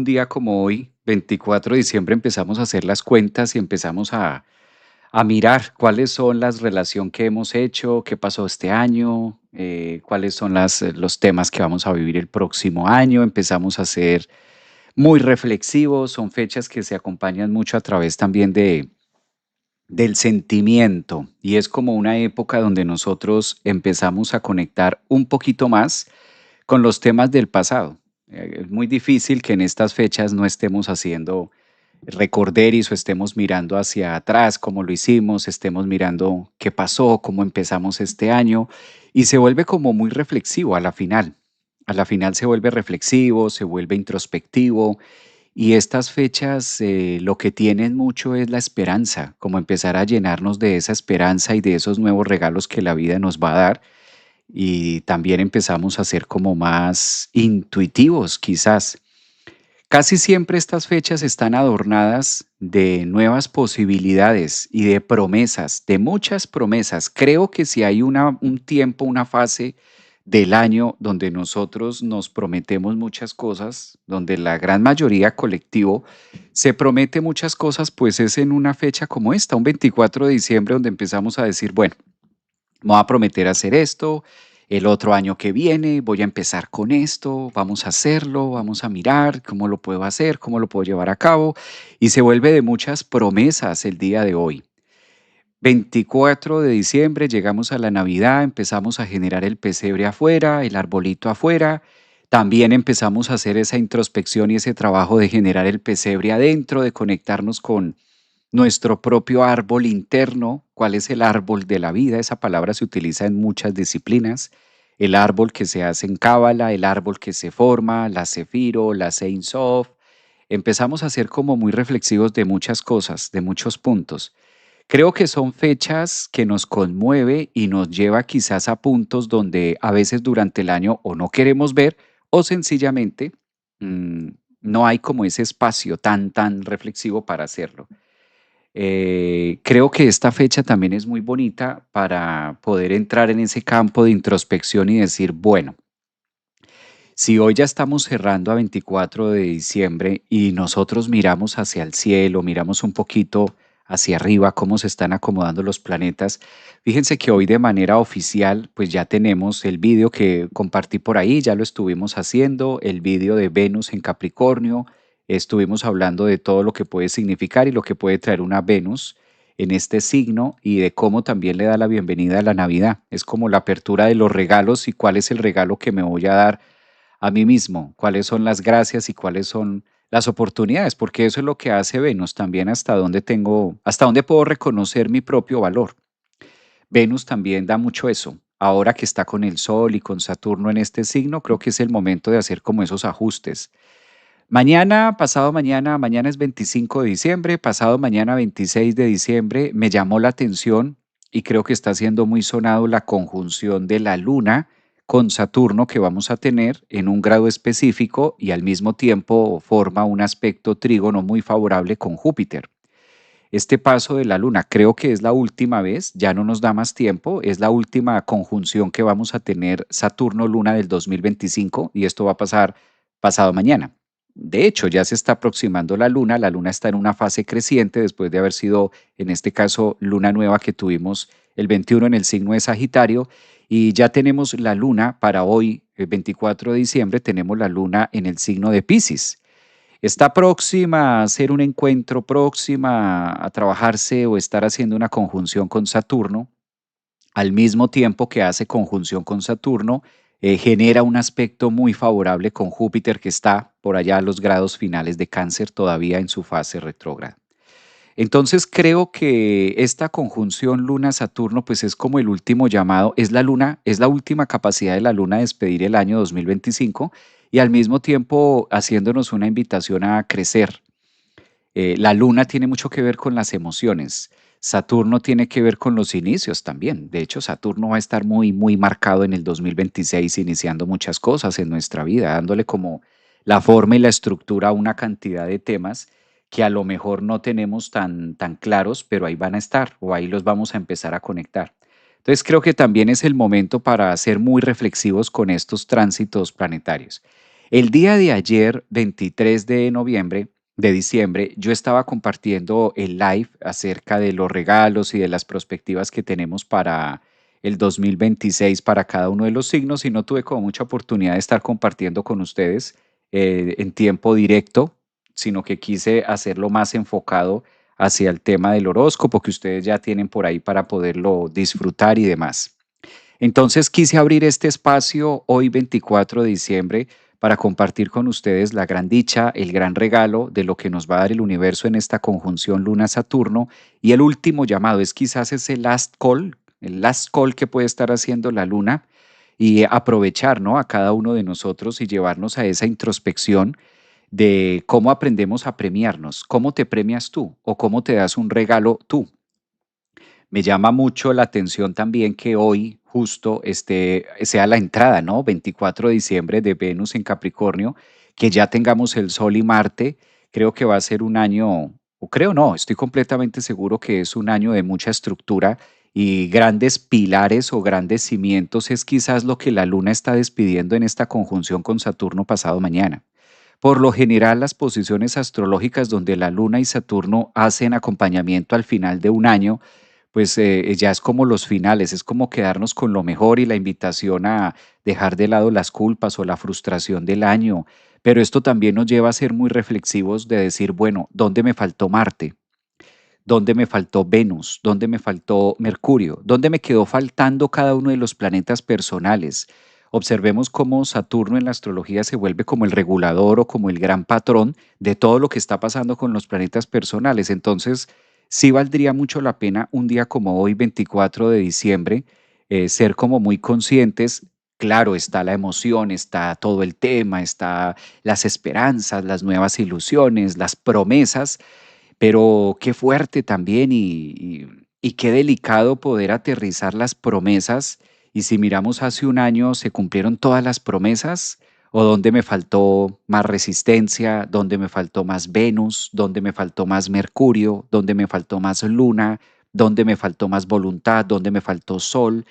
día como hoy, 24 de diciembre, empezamos a hacer las cuentas y empezamos a mirar cuáles son las relaciones que hemos hecho, qué pasó este año, cuáles son los temas que vamos a vivir el próximo año. Empezamos a ser muy reflexivos, son fechas que se acompañan mucho a través también del sentimiento y es como una época donde nosotros empezamos a conectar un poquito más con los temas del pasado. Es muy difícil que en estas fechas no estemos haciendo recorderis o estemos mirando hacia atrás cómo lo hicimos, estemos mirando qué pasó, cómo empezamos este año y se vuelve como muy reflexivo a la final. A la final se vuelve reflexivo, se vuelve introspectivo y estas fechas lo que tienen mucho es la esperanza, como empezar a llenarnos de esa esperanza y de esos nuevos regalos que la vida nos va a dar y también empezamos a ser como más intuitivos, quizás. Casi siempre estas fechas están adornadas de nuevas posibilidades y de promesas, de muchas promesas. Creo que si hay un tiempo, una fase del año donde nosotros nos prometemos muchas cosas, donde la gran mayoría colectivo se promete muchas cosas, pues es en una fecha como esta, un 24 de diciembre, donde empezamos a decir, bueno, me voy a prometer hacer esto, el otro año que viene voy a empezar con esto, vamos a hacerlo, vamos a mirar cómo lo puedo hacer, cómo lo puedo llevar a cabo, y se vuelve de muchas promesas el día de hoy. 24 de diciembre llegamos a la Navidad, empezamos a generar el pesebre afuera, el arbolito afuera, también empezamos a hacer esa introspección y ese trabajo de generar el pesebre adentro, de conectarnos con nuestro propio árbol interno. ¿Cuál es el árbol de la vida? Esa palabra se utiliza en muchas disciplinas. El árbol que se hace en Cábala, el árbol que se forma, la Cefiro, la Sein Sof. Empezamos a ser como muy reflexivos de muchas cosas, de muchos puntos. Creo que son fechas que nos conmueve y nos lleva quizás a puntos donde a veces durante el año o no queremos ver o sencillamente mm, no hay como ese espacio tan reflexivo para hacerlo. Creo que esta fecha también es muy bonita para poder entrar en ese campo de introspección y decir, bueno, si hoy ya estamos cerrando a 24 de diciembre y nosotros miramos hacia el cielo, miramos un poquito hacia arriba cómo se están acomodando los planetas, fíjense que hoy de manera oficial pues ya tenemos el vídeo que compartí por ahí, ya lo estuvimos haciendo, el vídeo de Venus en Capricornio, estuvimos hablando de todo lo que puede significar y lo que puede traer una Venus en este signo y de cómo también le da la bienvenida a la Navidad. Es como la apertura de los regalos y cuál es el regalo que me voy a dar a mí mismo, cuáles son las gracias y cuáles son las oportunidades, porque eso es lo que hace Venus también hasta dónde puedo reconocer mi propio valor. Venus también da mucho eso. Ahora que está con el Sol y con Saturno en este signo, creo que es el momento de hacer como esos ajustes. Mañana, pasado mañana, mañana es 25 de diciembre, pasado mañana 26 de diciembre, me llamó la atención y creo que está siendo muy sonado la conjunción de la Luna con Saturno que vamos a tener en un grado específico y al mismo tiempo forma un aspecto trígono muy favorable con Júpiter. Este paso de la Luna creo que es la última vez, ya no nos da más tiempo, es la última conjunción que vamos a tener Saturno-Luna del 2025 y esto va a pasar pasado mañana. De hecho, ya se está aproximando la Luna está en una fase creciente después de haber sido, en este caso, Luna nueva que tuvimos el 21 en el signo de Sagitario y ya tenemos la Luna para hoy, el 24 de diciembre, tenemos la Luna en el signo de Pisces. Está próxima a hacer un encuentro, próxima a trabajarse o estar haciendo una conjunción con Saturno, al mismo tiempo que hace conjunción con Saturno, genera un aspecto muy favorable con Júpiter que está por allá a los grados finales de Cáncer todavía en su fase retrógrada. Entonces creo que esta conjunción Luna-Saturno pues es como el último llamado, es la Luna, es la última capacidad de la Luna de despedir el año 2025 y al mismo tiempo haciéndonos una invitación a crecer. La Luna tiene mucho que ver con las emociones. Saturno tiene que ver con los inicios también. De hecho, Saturno va a estar muy marcado en el 2026, iniciando muchas cosas en nuestra vida, dándole como la forma y la estructura a una cantidad de temas que a lo mejor no tenemos tan claros, pero ahí van a estar o ahí los vamos a empezar a conectar. Entonces creo que también es el momento para ser muy reflexivos con estos tránsitos planetarios. El día de ayer, 23 de noviembre, de diciembre, yo estaba compartiendo el live acerca de los regalos y de las perspectivas que tenemos para el 2026 para cada uno de los signos y no tuve como mucha oportunidad de estar compartiendo con ustedes en tiempo directo, sino que quise hacerlo más enfocado hacia el tema del horóscopo que ustedes ya tienen por ahí para poderlo disfrutar y demás. Entonces quise abrir este espacio hoy 24 de diciembre para compartir con ustedes la gran dicha, el gran regalo de lo que nos va a dar el universo en esta conjunción Luna-Saturno y el último llamado es quizás ese last call, el last call que puede estar haciendo la Luna y aprovechar, ¿no?, a cada uno de nosotros y llevarnos a esa introspección de cómo aprendemos a premiarnos, cómo te premias tú o cómo te das un regalo tú. Me llama mucho la atención también que hoy justo sea la entrada, ¿no? 24 de diciembre de Venus en Capricornio, que ya tengamos el Sol y Marte. Creo que va a ser un año, o creo no, estoy completamente seguro que es un año de mucha estructura y grandes pilares o grandes cimientos es quizás lo que la Luna está despidiendo en esta conjunción con Saturno pasado mañana. Por lo general, las posiciones astrológicas donde la Luna y Saturno hacen acompañamiento al final de un año, pues ya es como los finales, es como quedarnos con lo mejor y la invitación a dejar de lado las culpas o la frustración del año. Pero esto también nos lleva a ser muy reflexivos de decir, bueno, ¿dónde me faltó Marte? ¿Dónde me faltó Venus? ¿Dónde me faltó Mercurio? ¿Dónde me quedó faltando cada uno de los planetas personales? Observemos cómo Saturno en la astrología se vuelve como el regulador o como el gran patrón de todo lo que está pasando con los planetas personales. Entonces, sí valdría mucho la pena un día como hoy, 24 de diciembre, ser como muy conscientes. Claro, está la emoción, está todo el tema, está las esperanzas, las nuevas ilusiones, las promesas, pero qué fuerte también y qué delicado poder aterrizar las promesas. Y si miramos hace un año, ¿se cumplieron todas las promesas? ¿O dónde me faltó más resistencia? ¿Dónde me faltó más Venus? ¿Dónde me faltó más Mercurio? ¿Dónde me faltó más Luna? ¿Dónde me faltó más voluntad? ¿Dónde me faltó Sol?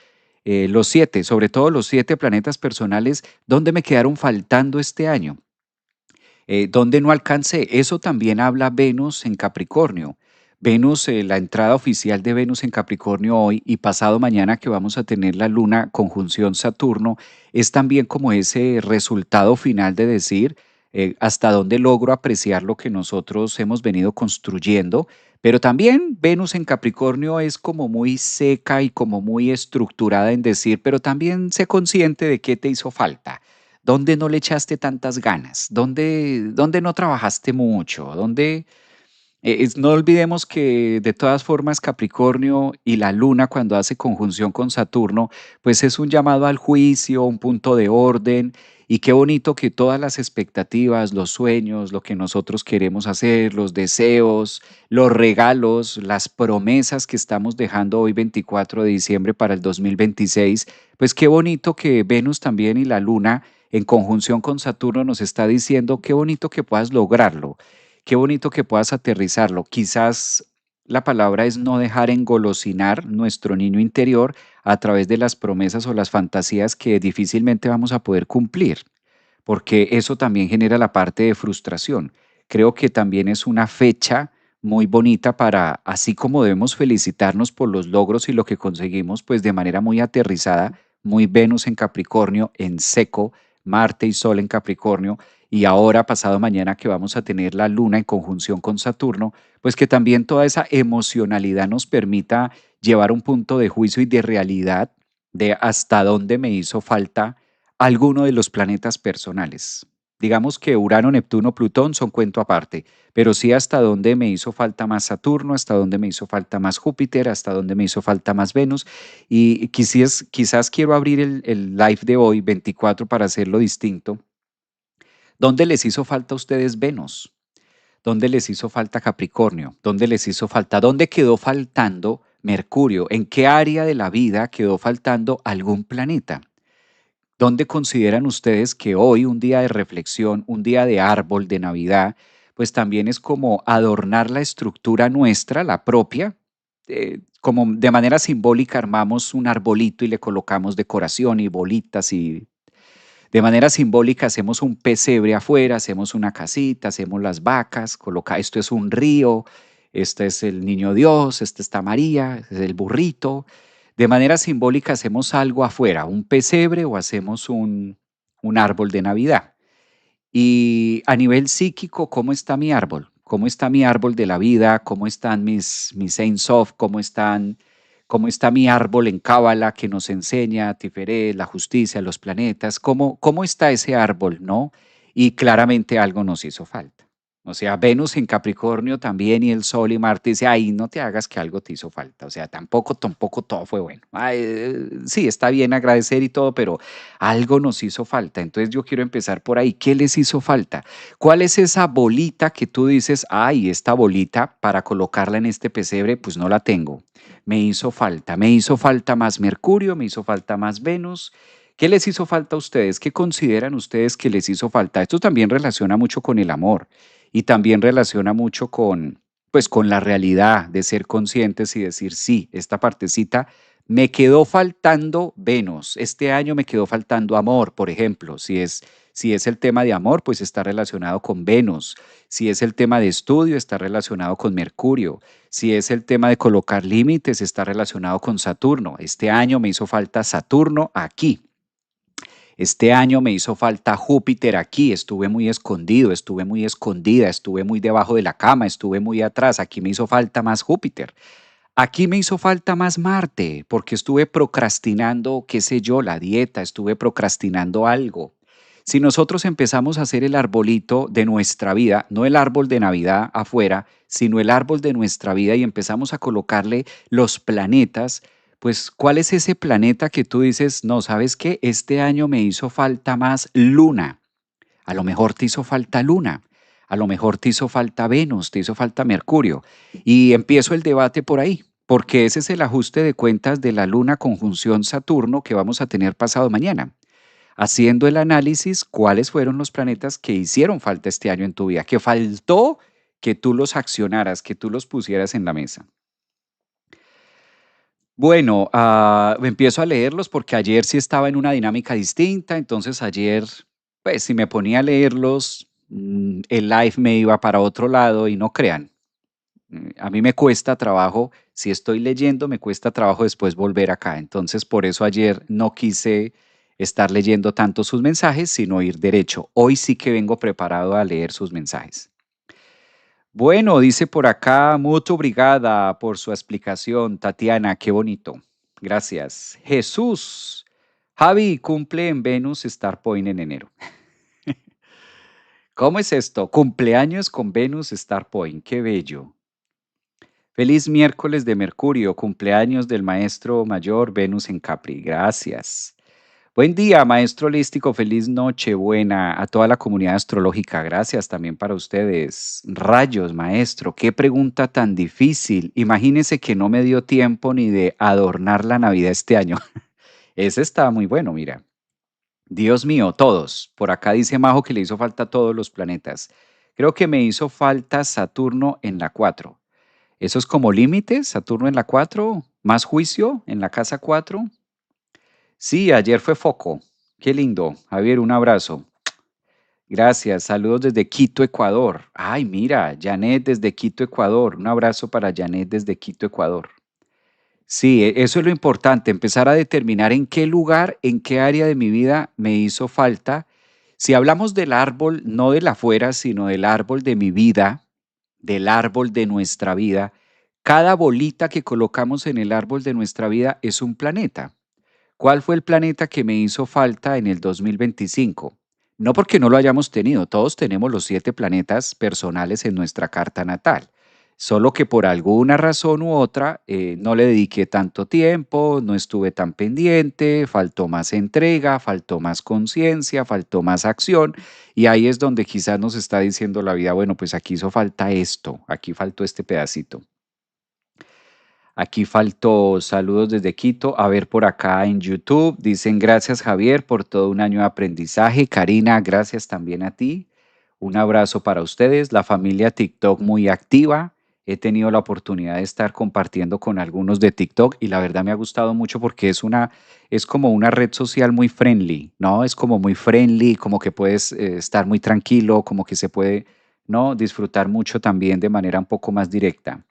Los siete, sobre todo los siete planetas personales, ¿dónde me quedaron faltando este año? ¿Dónde no alcancé? Eso también habla Venus en Capricornio. Venus, la entrada oficial de Venus en Capricornio hoy y pasado mañana que vamos a tener la Luna conjunción Saturno, es también como ese resultado final de decir hasta dónde logro apreciar lo que nosotros hemos venido construyendo. Pero también Venus en Capricornio es como muy seca y como muy estructurada en decir, pero también sé consciente de qué te hizo falta. ¿Dónde no le echaste tantas ganas? ¿Dónde no trabajaste mucho? No olvidemos que de todas formas Capricornio y la Luna cuando hace conjunción con Saturno, pues es un llamado al juicio, un punto de orden, y qué bonito que todas las expectativas, los sueños, lo que nosotros queremos hacer, los deseos, los regalos, las promesas que estamos dejando hoy 24 de diciembre para el 2026, pues qué bonito que Venus también y la Luna en conjunción con Saturno nos está diciendo qué bonito que puedas lograrlo. Qué bonito que puedas aterrizarlo. Quizás la palabra es no dejar engolosinar nuestro niño interior a través de las promesas o las fantasías que difícilmente vamos a poder cumplir, porque eso también genera la parte de frustración. Creo que también es una fecha muy bonita para, así como debemos felicitarnos por los logros y lo que conseguimos, pues de manera muy aterrizada, muy Venus en Capricornio, en seco, Marte y Sol en Capricornio, y ahora pasado mañana que vamos a tener la Luna en conjunción con Saturno, pues que también toda esa emocionalidad nos permita llevar un punto de juicio y de realidad de hasta dónde me hizo falta alguno de los planetas personales. Digamos que Urano, Neptuno, Plutón son cuento aparte, pero sí hasta dónde me hizo falta más Saturno, hasta dónde me hizo falta más Júpiter, hasta dónde me hizo falta más Venus. Y quizás quiero abrir el live de hoy, 24, para hacerlo distinto. ¿Dónde les hizo falta a ustedes Venus? ¿Dónde les hizo falta Capricornio? ¿Dónde les hizo falta? ¿Dónde quedó faltando Mercurio? ¿En qué área de la vida quedó faltando algún planeta? ¿Dónde consideran ustedes que hoy, un día de reflexión, un día de árbol, de Navidad, pues también es como adornar la estructura nuestra, la propia? Como de manera simbólica armamos un arbolito y le colocamos decoración y bolitas y De manera simbólica hacemos un pesebre afuera, hacemos una casita, hacemos las vacas, coloca, esto es un río, este es el niño Dios, este está María, este es el burrito. De manera simbólica hacemos algo afuera, un pesebre o hacemos un árbol de Navidad. Y a nivel psíquico, ¿cómo está mi árbol? ¿Cómo está mi árbol de la vida? ¿Cómo están mis Ein Sof? ¿Cómo está mi árbol en Cábala que nos enseña Tiferet, la justicia, los planetas? ¿Cómo está ese árbol, no? Y claramente algo nos hizo falta. O sea, Venus en Capricornio también y el Sol y Marte dice, ay, no te hagas que algo te hizo falta. O sea, tampoco todo fue bueno. Ay, sí, está bien agradecer y todo, pero algo nos hizo falta. Entonces yo quiero empezar por ahí. ¿Qué les hizo falta? ¿Cuál es esa bolita que tú dices, ay, esta bolita para colocarla en este pesebre, pues no la tengo? Me hizo falta más Mercurio, me hizo falta más Venus. ¿Qué les hizo falta a ustedes? ¿Qué consideran ustedes que les hizo falta? Esto también relaciona mucho con el amor y también relaciona mucho con, pues, con la realidad de ser conscientes y decir, sí, esta partecita me quedó faltando Venus. Este año me quedó faltando amor, por ejemplo. Si es el tema de amor, pues está relacionado con Venus. Si es el tema de estudio, está relacionado con Mercurio. Si es el tema de colocar límites, está relacionado con Saturno. Este año me hizo falta Saturno aquí. Este año me hizo falta Júpiter aquí, estuve muy escondido, estuve muy escondida, estuve muy debajo de la cama, estuve muy atrás, aquí me hizo falta más Júpiter. Aquí me hizo falta más Marte, porque estuve procrastinando, qué sé yo, la dieta, estuve procrastinando algo. Si nosotros empezamos a hacer el arbolito de nuestra vida, no el árbol de Navidad afuera, sino el árbol de nuestra vida y empezamos a colocarle los planetas, pues ¿cuál es ese planeta que tú dices, no, sabes qué, este año me hizo falta más Luna? A lo mejor te hizo falta Luna, a lo mejor te hizo falta Venus, te hizo falta Mercurio. Y empiezo el debate por ahí, porque ese es el ajuste de cuentas de la Luna conjunción Saturno que vamos a tener pasado mañana. Haciendo el análisis, cuáles fueron los planetas que hicieron falta este año en tu vida, que faltó que tú los accionaras, que tú los pusieras en la mesa. Bueno, empiezo a leerlos porque ayer sí estaba en una dinámica distinta, entonces ayer, pues si me ponía a leerlos, el live me iba para otro lado y no crean, a mí me cuesta trabajo, si estoy leyendo, me cuesta trabajo después volver acá, entonces por eso ayer no quise estar leyendo tanto sus mensajes, sino ir derecho. Hoy sí que vengo preparado a leer sus mensajes. Bueno, dice por acá, mucho obrigada por su explicación, Tatiana, qué bonito. Gracias. Jesús, Javi cumple en Venus Star Point en enero. ¿Cómo es esto? Cumpleaños con Venus Star Point, qué bello. Feliz miércoles de Mercurio, cumpleaños del maestro mayor Venus en Capri. Gracias. Buen día, maestro holístico. Feliz noche buena a toda la comunidad astrológica. Gracias también para ustedes. Rayos, maestro, qué pregunta tan difícil. Imagínese que no me dio tiempo ni de adornar la Navidad este año. Ese está muy bueno, mira. Dios mío, todos. Por acá dice Majo que le hizo falta a todos los planetas. Creo que me hizo falta Saturno en la 4. ¿Eso es como límite? ¿Saturno en la 4? ¿Más juicio en la casa 4? Sí, ayer fue foco. Qué lindo. Javier, un abrazo. Gracias. Saludos desde Quito, Ecuador. Ay, mira, Janet desde Quito, Ecuador. Un abrazo para Janet desde Quito, Ecuador. Sí, eso es lo importante, empezar a determinar en qué lugar, en qué área de mi vida me hizo falta. Si hablamos del árbol, no del afuera, sino del árbol de mi vida, del árbol de nuestra vida, cada bolita que colocamos en el árbol de nuestra vida es un planeta. ¿Cuál fue el planeta que me hizo falta en el 2025? No porque no lo hayamos tenido, todos tenemos los 7 planetas personales en nuestra carta natal, solo que por alguna razón u otra no le dediqué tanto tiempo, no estuve tan pendiente, faltó más entrega, faltó más conciencia, faltó más acción y ahí es donde quizás nos está diciendo la vida, bueno, pues aquí hizo falta esto, aquí faltó este pedacito. Aquí faltó saludos desde Quito. A ver por acá en YouTube. Dicen gracias Javier por todo un año de aprendizaje. Karina, gracias también a ti. Un abrazo para ustedes. La familia TikTok muy activa. he tenido la oportunidad de estar compartiendo con algunos de TikTok y la verdad me ha gustado mucho porque es como una red social muy friendly, ¿no? Es como muy friendly, como que puedes estar muy tranquilo, como que se puede, ¿no? Disfrutar mucho también de manera un poco más directa.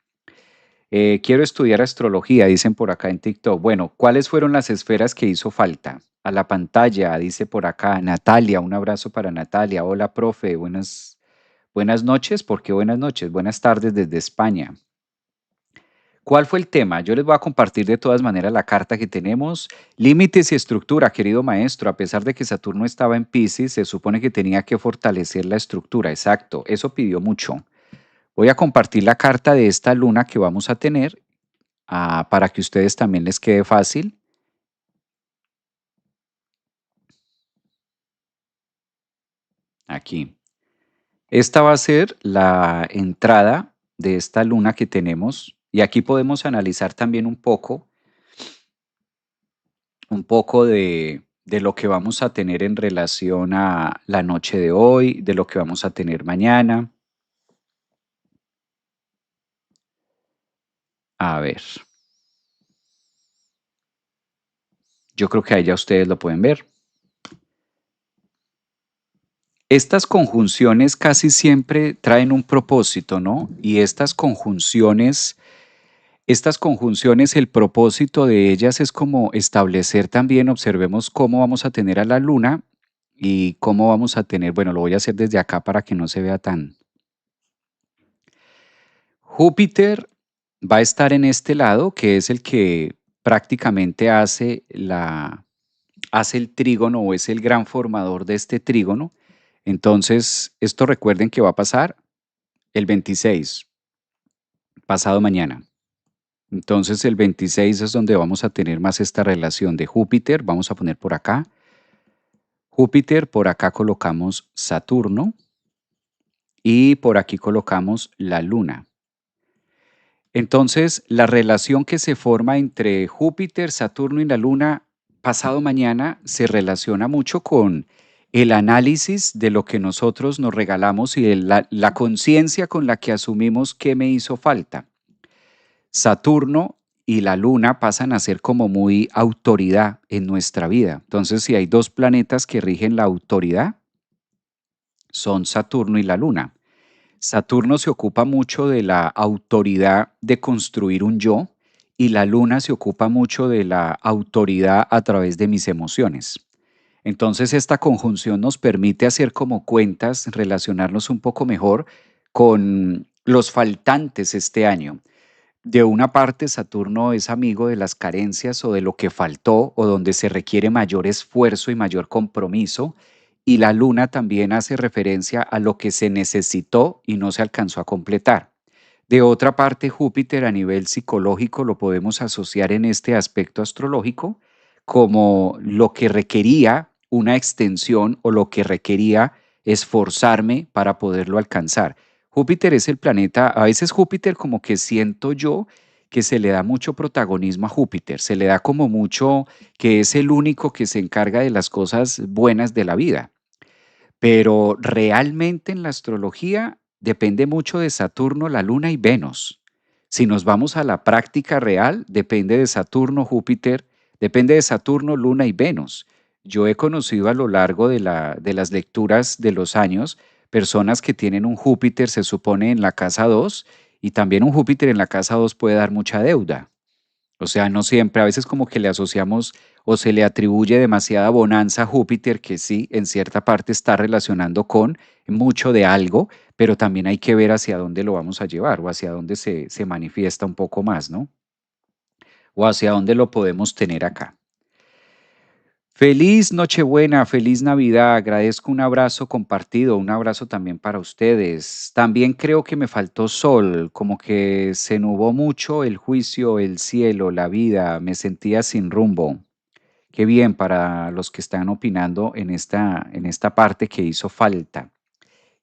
Quiero estudiar astrología, dicen por acá en TikTok. Bueno, ¿cuáles fueron las esferas que hizo falta? A la pantalla, dice por acá Natalia, un abrazo para Natalia. Hola, profe, buenas noches. ¿Por qué buenas noches? Buenas tardes desde España. ¿Cuál fue el tema? Yo les voy a compartir de todas maneras la carta que tenemos. Límites y estructura, querido maestro. A pesar de que Saturno estaba en Piscis, se supone que tenía que fortalecer la estructura. Exacto, eso pidió mucho. Voy a compartir la carta de esta luna que vamos a tener para que ustedes también les quede fácil. Aquí. Esta va a ser la entrada de esta luna que tenemos y aquí podemos analizar también un poco de lo que vamos a tener en relación a la noche de hoy, de lo que vamos a tener mañana. A ver, yo creo que ahí ya ustedes lo pueden ver. Estas conjunciones casi siempre traen un propósito, ¿no? Y estas conjunciones, el propósito de ellas es como establecer también, observemos cómo vamos a tener a la luna y cómo vamos a tener, bueno, lo voy a hacer desde acá para que no se vea tan. Júpiter va a estar en este lado, que es el que prácticamente hace el trígono o es el gran formador de este trígono. Entonces, esto recuerden que va a pasar el 26, pasado mañana. Entonces el 26 es donde vamos a tener más esta relación de Júpiter. Vamos a poner por acá Júpiter, por acá colocamos Saturno y por aquí colocamos la Luna. Entonces la relación que se forma entre Júpiter, Saturno y la Luna pasado mañana se relaciona mucho con el análisis de lo que nosotros nos regalamos y la conciencia con la que asumimos qué me hizo falta. Saturno y la Luna pasan a ser como muy autoridad en nuestra vida. Entonces, si hay dos planetas que rigen la autoridad, son Saturno y la Luna. Saturno se ocupa mucho de la autoridad de construir un yo y la Luna se ocupa mucho de la autoridad a través de mis emociones. Entonces, esta conjunción nos permite hacer como cuentas, relacionarnos un poco mejor con los faltantes este año. De una parte, Saturno es amigo de las carencias o de lo que faltó o donde se requiere mayor esfuerzo y mayor compromiso, y la Luna también hace referencia a lo que se necesitó y no se alcanzó a completar. De otra parte, Júpiter a nivel psicológico lo podemos asociar en este aspecto astrológico como lo que requería una extensión o lo que requería esforzarme para poderlo alcanzar. Júpiter es el planeta, a veces Júpiter como que siento yo que se le da mucho protagonismo a Júpiter, se le da como mucho que es el único que se encarga de las cosas buenas de la vida. Pero realmente en la astrología depende mucho de Saturno, la Luna y Venus. Si nos vamos a la práctica real, depende de Saturno, Júpiter, depende de Saturno, Luna y Venus. Yo he conocido a lo largo de las lecturas de los años personas que tienen un Júpiter, se supone, en la casa 2 y también un Júpiter en la casa 2 puede dar mucha deuda. O sea, no siempre, a veces como que le asociamos o se le atribuye demasiada bonanza a Júpiter, que sí, en cierta parte está relacionando con mucho de algo, pero también hay que ver hacia dónde lo vamos a llevar o hacia dónde se manifiesta un poco más, ¿no? O hacia dónde lo podemos tener acá. Feliz Nochebuena, feliz Navidad. Agradezco un abrazo compartido, un abrazo también para ustedes. También creo que me faltó sol, como que se nubló mucho el juicio, el cielo, la vida. Me sentía sin rumbo. Qué bien para los que están opinando en esta parte que hizo falta.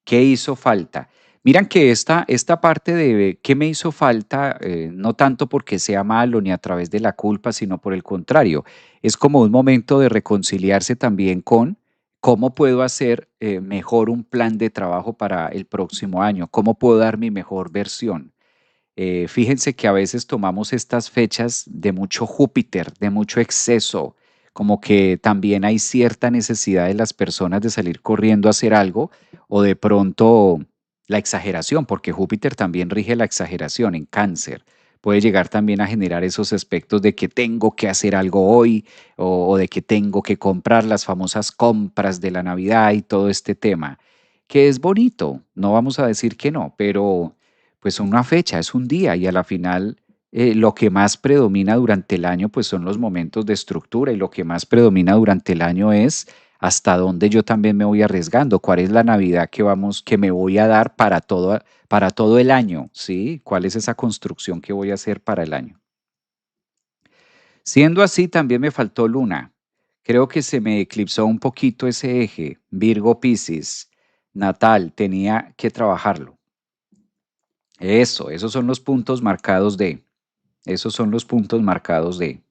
¿Qué hizo falta? Miran que esta parte de qué me hizo falta, no tanto porque sea malo ni a través de la culpa, sino por el contrario, es como un momento de reconciliarse también con cómo puedo hacer mejor un plan de trabajo para el próximo año, cómo puedo dar mi mejor versión. Fíjense que a veces tomamos estas fechas de mucho Júpiter, de mucho exceso, como que también hay cierta necesidad de las personas de salir corriendo a hacer algo o de pronto la exageración, porque Júpiter también rige la exageración en Cáncer. Puede llegar también a generar esos aspectos de que tengo que hacer algo hoy o de que tengo que comprar las famosas compras de la Navidad y todo este tema, que es bonito, no vamos a decir que no, pero pues una fecha, es un día y a la final lo que más predomina durante el año pues son los momentos de estructura y lo que más predomina durante el año es hasta dónde yo también me voy arriesgando, cuál es la Navidad que me voy a dar para todo el año, ¿sí? ¿Cuál es esa construcción que voy a hacer para el año? Siendo así, también me faltó Luna. Creo que se me eclipsó un poquito ese eje, Virgo Piscis, natal, tenía que trabajarlo. Eso, esos son los puntos marcados de. Esos son los puntos marcados de.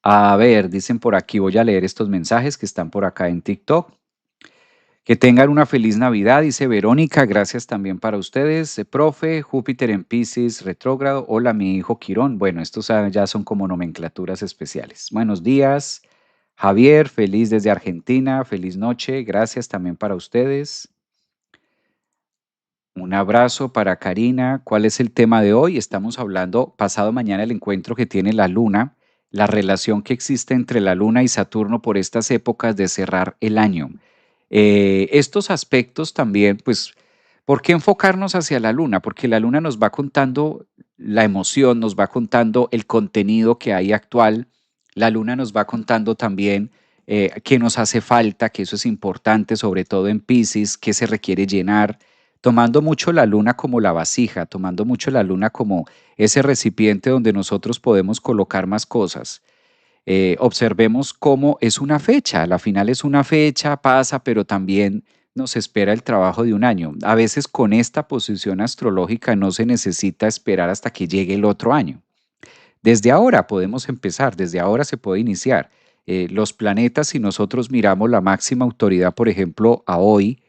A ver, dicen por aquí, voy a leer estos mensajes que están por acá en TikTok. Que tengan una feliz Navidad, dice Verónica, gracias también para ustedes. Profe, Júpiter en Piscis, retrógrado, hola mi hijo Quirón. Bueno, estos ya son como nomenclaturas especiales. Buenos días, Javier, feliz desde Argentina, feliz noche, gracias también para ustedes. Un abrazo para Karina. ¿Cuál es el tema de hoy? Estamos hablando pasado mañana el encuentro que tiene la luna, la relación que existe entre la luna y Saturno por estas épocas de cerrar el año. Estos aspectos también, pues, ¿por qué enfocarnos hacia la luna? Porque la luna nos va contando la emoción, nos va contando el contenido que hay actual. La luna nos va contando también qué nos hace falta, que eso es importante, sobre todo en Piscis, qué se requiere llenar tomando mucho la luna como la vasija, tomando mucho la luna como ese recipiente donde nosotros podemos colocar más cosas. Observemos cómo es una fecha, a la final es una fecha, pasa, pero también nos espera el trabajo de un año. A veces con esta posición astrológica no se necesita esperar hasta que llegue el otro año. Desde ahora podemos empezar, desde ahora se puede iniciar. Los planetas, si nosotros miramos la máxima autoridad, por ejemplo, a hoy,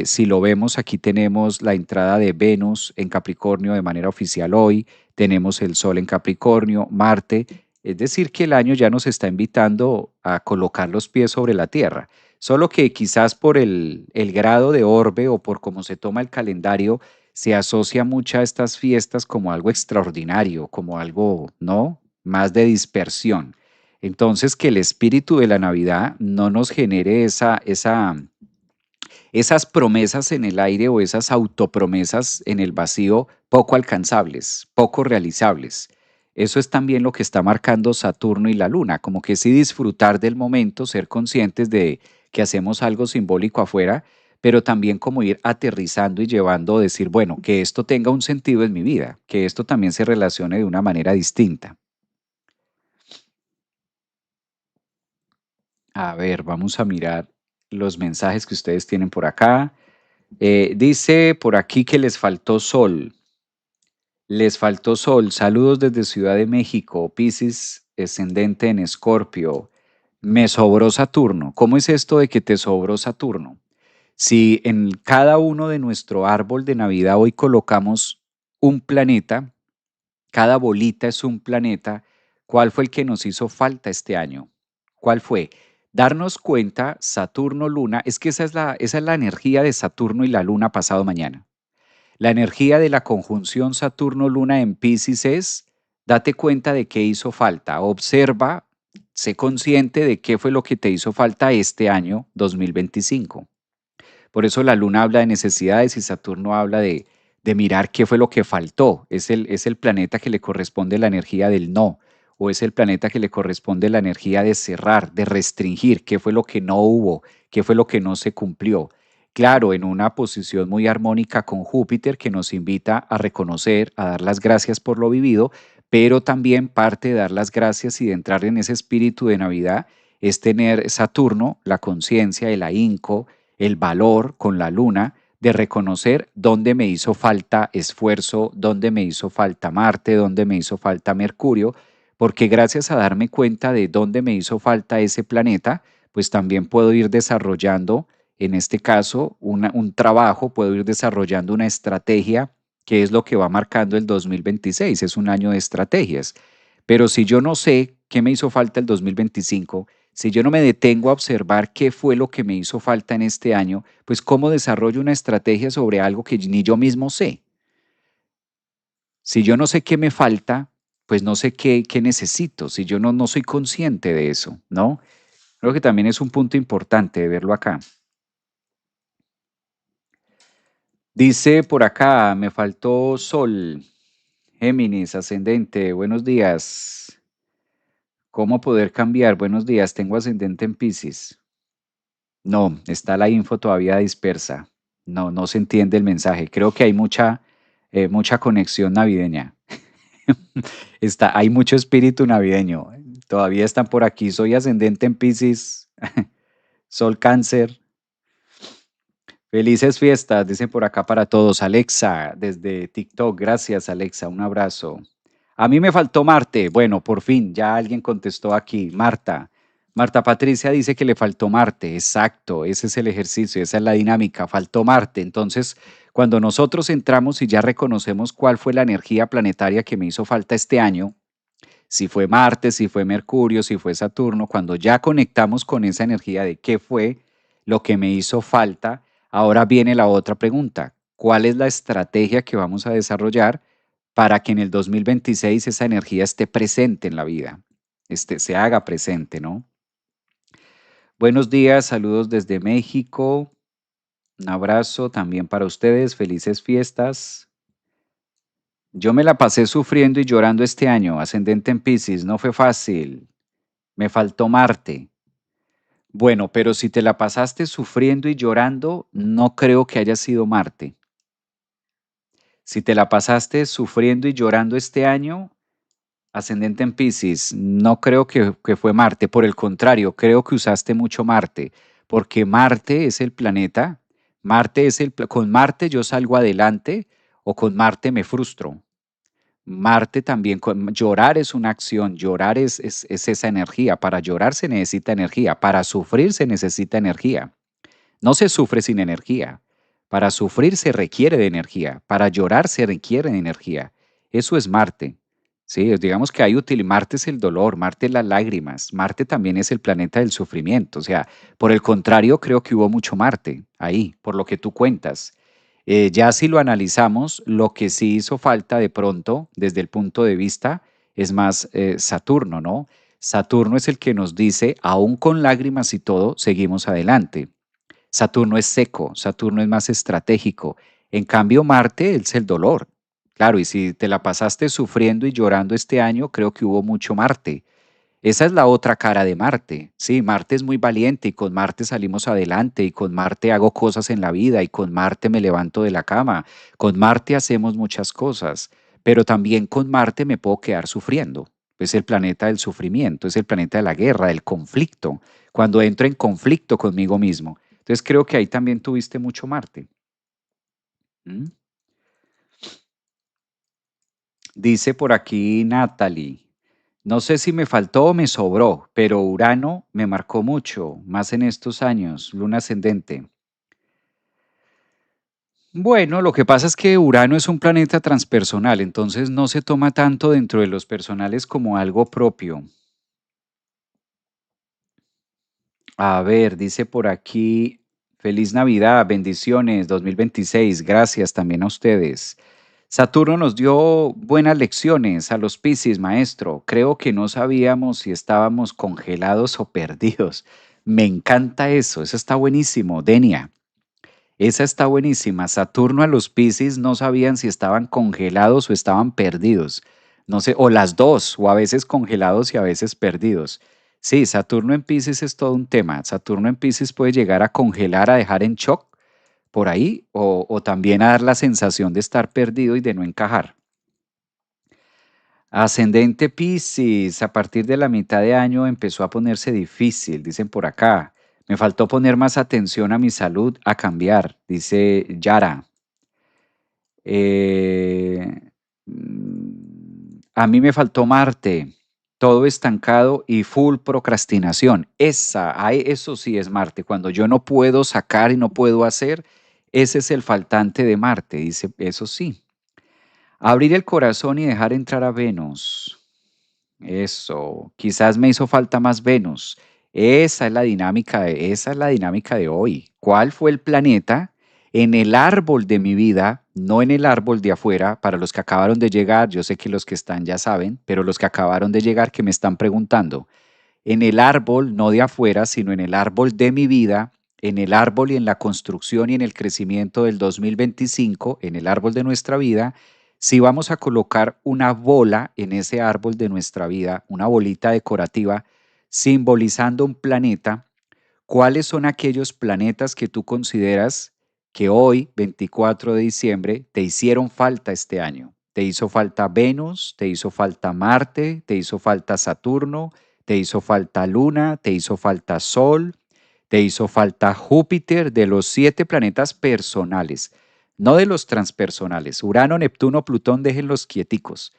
si lo vemos, aquí tenemos la entrada de Venus en Capricornio de manera oficial hoy, tenemos el Sol en Capricornio, Marte, es decir, que el año ya nos está invitando a colocar los pies sobre la Tierra. Solo que quizás por el grado de orbe o por cómo se toma el calendario, se asocia mucho a estas fiestas como algo extraordinario, como algo, ¿no? Más de dispersión. Entonces, que el espíritu de la Navidad no nos genere esas promesas en el aire o esas autopromesas en el vacío poco alcanzables, poco realizables. Eso es también lo que está marcando Saturno y la Luna, como que sí disfrutar del momento, ser conscientes de que hacemos algo simbólico afuera, pero también como ir aterrizando y llevando, decir, bueno, que esto tenga un sentido en mi vida, que esto también se relacione de una manera distinta. A ver, vamos a mirar los mensajes que ustedes tienen por acá. Dice por aquí que les faltó sol. Les faltó sol. Saludos desde Ciudad de México. Piscis ascendente en Escorpio. Me sobró Saturno. ¿Cómo es esto de que te sobró Saturno? Si en cada uno de nuestro árbol de Navidad hoy colocamos un planeta, cada bolita es un planeta, ¿cuál fue el que nos hizo falta este año? ¿Cuál fue? Darnos cuenta, Saturno, Luna, es que esa es la energía de Saturno y la Luna pasado mañana. La energía de la conjunción Saturno-Luna en Piscis es, date cuenta de qué hizo falta, observa, sé consciente de qué fue lo que te hizo falta este año 2025. Por eso la Luna habla de necesidades y Saturno habla de mirar qué fue lo que faltó. Es el planeta que le corresponde la energía del no, o es el planeta que le corresponde la energía de cerrar, de restringir, qué fue lo que no hubo, qué fue lo que no se cumplió. Claro, en una posición muy armónica con Júpiter que nos invita a reconocer, a dar las gracias por lo vivido, pero también parte de dar las gracias y de entrar en ese espíritu de Navidad es tener Saturno, la conciencia, el ahínco, el valor con la luna de reconocer dónde me hizo falta esfuerzo, dónde me hizo falta Marte, dónde me hizo falta Mercurio, porque gracias a darme cuenta de dónde me hizo falta ese planeta, pues también puedo ir desarrollando en este caso, un trabajo, puedo ir desarrollando una estrategia, que es lo que va marcando el 2026. Es un año de estrategias. Pero si yo no sé qué me hizo falta el 2025, si yo no me detengo a observar qué fue lo que me hizo falta en este año, pues cómo desarrollo una estrategia sobre algo que ni yo mismo sé. Si yo no sé qué me falta, pues no sé qué necesito, si yo no soy consciente de eso, ¿no? Creo que también es un punto importante de verlo acá. Dice por acá, me faltó Sol, Géminis, ascendente, buenos días. ¿Cómo poder cambiar? Buenos días, tengo ascendente en Piscis. No, está la info todavía dispersa. No se entiende el mensaje. Creo que hay mucha conexión navideña. Hay mucho espíritu navideño. Todavía están por aquí. Soy ascendente en Piscis, Sol Cáncer. Felices fiestas, dicen por acá para todos. Alexa, desde TikTok. Gracias, Alexa. Un abrazo. A mí me faltó Marte. Bueno, por fin, ya alguien contestó aquí. Marta. Marta Patricia dice que le faltó Marte. Exacto, ese es el ejercicio, esa es la dinámica. Faltó Marte. Entonces, cuando nosotros entramos y ya reconocemos cuál fue la energía planetaria que me hizo falta este año, si fue Marte, si fue Mercurio, si fue Saturno, cuando ya conectamos con esa energía de qué fue lo que me hizo falta, ahora viene la otra pregunta. ¿Cuál es la estrategia que vamos a desarrollar para que en el 2026 esa energía esté presente en la vida, se haga presente, ¿no? Buenos días, saludos desde México. Un abrazo también para ustedes, felices fiestas. Yo me la pasé sufriendo y llorando este año, ascendente en Piscis, no fue fácil. Me faltó Marte. Bueno, pero si te la pasaste sufriendo y llorando, no creo que haya sido Marte. Si te la pasaste sufriendo y llorando este año, ascendente en Piscis, no creo que fue Marte. Por el contrario, creo que usaste mucho Marte, porque Marte es el planeta. Con Marte yo salgo adelante o con Marte me frustro. Marte también, llorar es una acción, llorar es esa energía. Para llorar se necesita energía, para sufrir se necesita energía. No se sufre sin energía. Para sufrir se requiere de energía, para llorar se requiere de energía. Eso es Marte. Sí, digamos que hay útil. Marte es el dolor, Marte es las lágrimas, Marte también es el planeta del sufrimiento. O sea, por el contrario, creo que hubo mucho Marte ahí, por lo que tú cuentas. Ya si lo analizamos, lo que sí hizo falta de pronto, desde el punto de vista, es más Saturno, ¿no? Saturno es el que nos dice, aún con lágrimas y todo, seguimos adelante. Saturno es seco, Saturno es más estratégico. En cambio, Marte es el dolor. Claro, y si te la pasaste sufriendo y llorando este año, creo que hubo mucho Marte. Esa es la otra cara de Marte. Sí, Marte es muy valiente y con Marte salimos adelante y con Marte hago cosas en la vida y con Marte me levanto de la cama. Con Marte hacemos muchas cosas, pero también con Marte me puedo quedar sufriendo. Es el planeta del sufrimiento, es el planeta de la guerra, del conflicto, cuando entro en conflicto conmigo mismo. Entonces creo que ahí también tuviste mucho Marte. ¿Mm? Dice por aquí Natalie. No sé si me faltó o me sobró, pero Urano me marcó mucho, más en estos años, luna ascendente. Bueno, lo que pasa es que Urano es un planeta transpersonal, entonces no se toma tanto dentro de los personales como algo propio. A ver, dice por aquí, feliz Navidad, bendiciones 2026, gracias también a ustedes. Saturno nos dio buenas lecciones a los Piscis, maestro. Creo que no sabíamos si estábamos congelados o perdidos. Me encanta eso está buenísimo, Denia. Esa está buenísima. Saturno a los Piscis no sabían si estaban congelados o estaban perdidos. No sé, o las dos, o a veces congelados y a veces perdidos. Sí, Saturno en Piscis es todo un tema. Saturno en Piscis puede llegar a congelar, a dejar en shock por ahí, o también a dar la sensación de estar perdido y de no encajar. Ascendente Piscis, a partir de la mitad de año empezó a ponerse difícil, dicen por acá. Me faltó poner más atención a mi salud, a cambiar, dice Yara. A mí me faltó Marte. todo estancado y full procrastinación. Eso sí es Marte. Cuando yo no puedo sacar y no puedo hacer, ese es el faltante de Marte, dice, eso sí. Abrir el corazón y dejar entrar a Venus. Eso, quizás me hizo falta más Venus. Esa es la dinámica de hoy. ¿Cuál fue el planeta en el árbol de mi vida, no en el árbol de afuera? Para los que acabaron de llegar, yo sé que los que están ya saben, pero los que acabaron de llegar que me están preguntando, en el árbol, no de afuera, sino en el árbol de mi vida, en el árbol y en la construcción y en el crecimiento del 2025, en el árbol de nuestra vida, si vamos a colocar una bola en ese árbol de nuestra vida, una bolita decorativa, simbolizando un planeta, ¿cuáles son aquellos planetas que tú consideras que hoy, 24 de diciembre, te hicieron falta este año? ¿Te hizo falta Venus? ¿Te hizo falta Marte? ¿Te hizo falta Saturno? ¿Te hizo falta Luna? ¿Te hizo falta Sol? ¿Te hizo falta Júpiter? De los 7 planetas personales, no de los transpersonales. Urano, Neptuno, Plutón, déjenlos quieticos.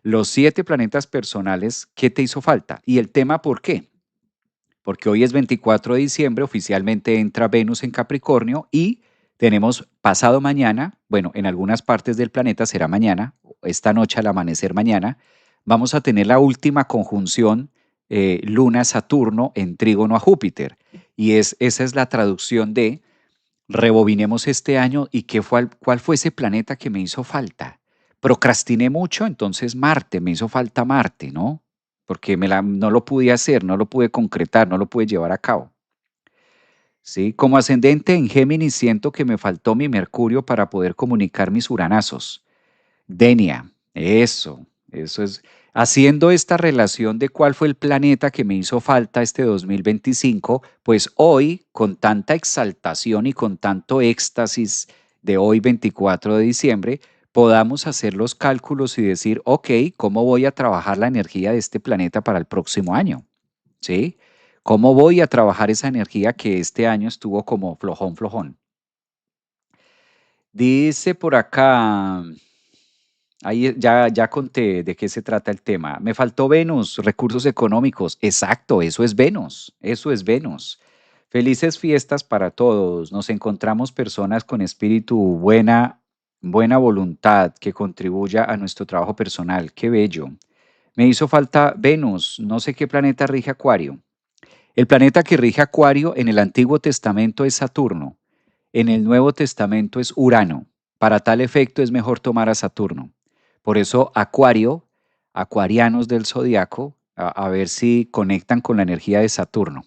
Los 7 planetas personales, ¿qué te hizo falta? Y el tema, ¿por qué? Porque hoy es 24 de diciembre, oficialmente entra Venus en Capricornio y tenemos pasado mañana, bueno, en algunas partes del planeta será mañana, esta noche al amanecer mañana, vamos a tener la última conjunción Luna-Saturno en trígono a Júpiter. Y esa es la traducción de rebobinemos este año y cuál fue ese planeta que me hizo falta. Procrastiné mucho, entonces Marte, me hizo falta Marte, ¿no? Porque no lo pude hacer, no lo pude concretar, no lo pude llevar a cabo. ¿Sí? Como ascendente en Géminis siento que me faltó mi Mercurio para poder comunicar mis uranazos. Denia, eso es. Haciendo esta relación de cuál fue el planeta que me hizo falta este 2025, pues hoy, con tanta exaltación y con tanto éxtasis de hoy, 24 de diciembre, podamos hacer los cálculos y decir, ok, ¿cómo voy a trabajar la energía de este planeta para el próximo año? ¿Sí? ¿Cómo voy a trabajar esa energía que este año estuvo como flojón, flojón? Dice por acá, ahí ya conté de qué se trata el tema. Me faltó Venus, recursos económicos. Exacto, eso es Venus, eso es Venus. Felices fiestas para todos. Nos encontramos personas con espíritu buena voluntad que contribuya a nuestro trabajo personal. Qué bello. Me hizo falta Venus, no sé qué planeta rige Acuario. El planeta que rige Acuario en el Antiguo Testamento es Saturno, en el Nuevo Testamento es Urano. Para tal efecto es mejor tomar a Saturno. Por eso Acuario, acuarianos del zodiaco, a ver si conectan con la energía de Saturno.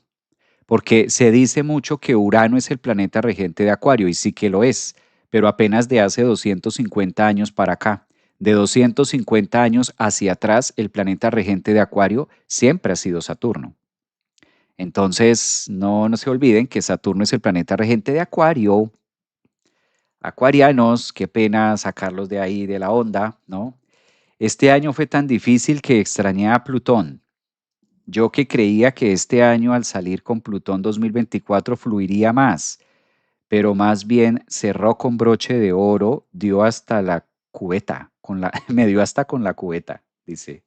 Porque se dice mucho que Urano es el planeta regente de Acuario, y sí que lo es, pero apenas de hace 250 años para acá. De 250 años hacia atrás, el planeta regente de Acuario siempre ha sido Saturno. Entonces, no se olviden que Saturno es el planeta regente de Acuario. Acuarianos, qué pena sacarlos de ahí de la onda, ¿no? Este año fue tan difícil que extrañé a Plutón. Yo que creía que este año al salir con Plutón 2024 fluiría más, pero más bien cerró con broche de oro, dio hasta la cubeta, me dio hasta con la cubeta, dice.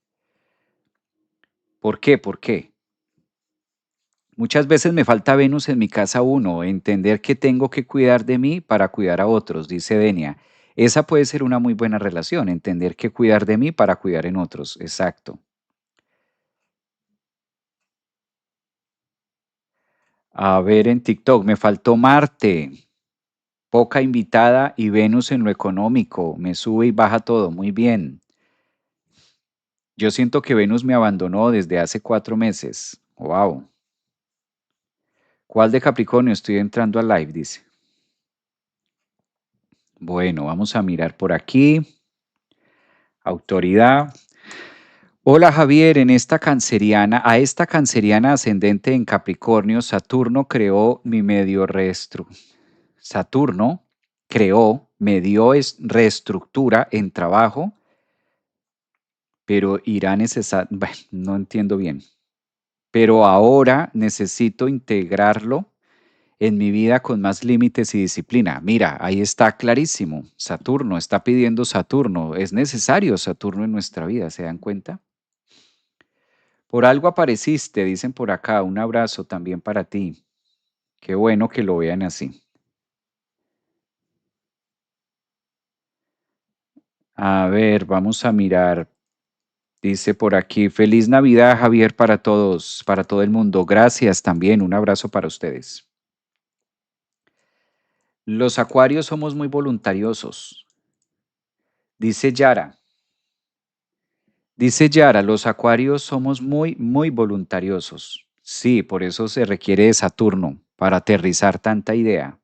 ¿Por qué? ¿Por qué? Muchas veces me falta Venus en mi casa uno, entender que tengo que cuidar de mí para cuidar a otros, dice Denia. Esa puede ser una muy buena relación, entender que cuidar de mí para cuidar en otros, exacto. A ver en TikTok, me faltó Marte, poca invitada y Venus en lo económico, me sube y baja todo, muy bien. Yo siento que Venus me abandonó desde hace 4 meses. Wow. ¿Cuál de Capricornio? Estoy entrando al live, dice. Bueno, vamos a mirar por aquí. Autoridad. Hola Javier, a esta canceriana ascendente en Capricornio, Saturno creó mi medio Saturno creó, me dio reestructura en trabajo, pero irá necesario, no entiendo bien, pero ahora necesito integrarlo en mi vida con más límites y disciplina. Mira, ahí está clarísimo. Saturno está pidiendo Saturno. Es necesario Saturno en nuestra vida, ¿se dan cuenta? Por algo apareciste, dicen por acá. Un abrazo también para ti. Qué bueno que lo vean así. A ver, vamos a mirar. Dice por aquí, feliz Navidad, Javier, para todos, para todo el mundo. Gracias también. Un abrazo para ustedes. Los acuarios somos muy voluntariosos. Dice Yara. Dice Yara, los acuarios somos muy voluntariosos. Sí, por eso se requiere de Saturno, para aterrizar tanta idea.